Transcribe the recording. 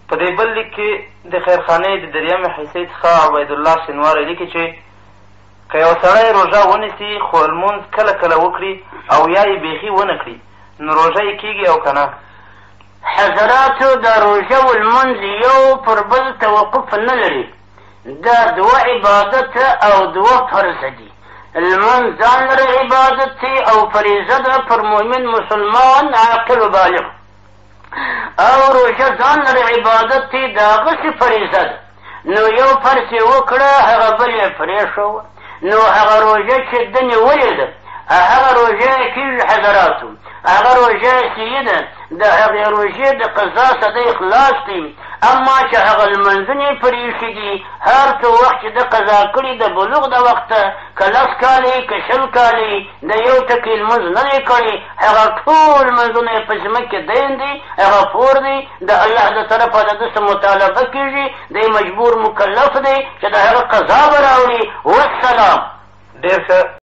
په دې بل لیک کې د خیرخانې د دریمې حصې څخه عبیدالله شینواری لیکي چې که یو سړی روژه ونیسي خو لمونځ کله کله وکړي او یا یې بیخي ونه کړي نو روژه یې کېږي او که نه؟ حضراتو د روژه و لمونځ یو پر بل توقف نه لري، دا دوه عبادت او دوه فرض دي. لمونځ ځان لره عبادت دی او فریضه ده پر مؤمن مسلمان عاقل و بالغ، او روژه ځان لره عبادت دی د هغسې فریضه ده. نو یو فرض یې وکړه هغه بل یې پرېښوه، نو هغه روژه چې ده نیولې ده هغه روژه یې کېږي حضراتو، هغه روژه یې صحیح ده، د هغې روژې د قضا څخه خلاص دی. اما چې هغه لمنځونه یې پرې ایښي دي هر څه وخت چې ده قضا کړي د بلوغ د وخته که 10 کالې که 20 کالې د یو ټکي لمونځ نه دی کړی هغه ټول لمنځونه یې په ځمکې دین دي، هغه پور دی د الله د طرفه د ده څه مطالبه کېږي، دی مجبور مکلف دی چې د هغه قضا به راوړي. والسلام. ډېر ښه.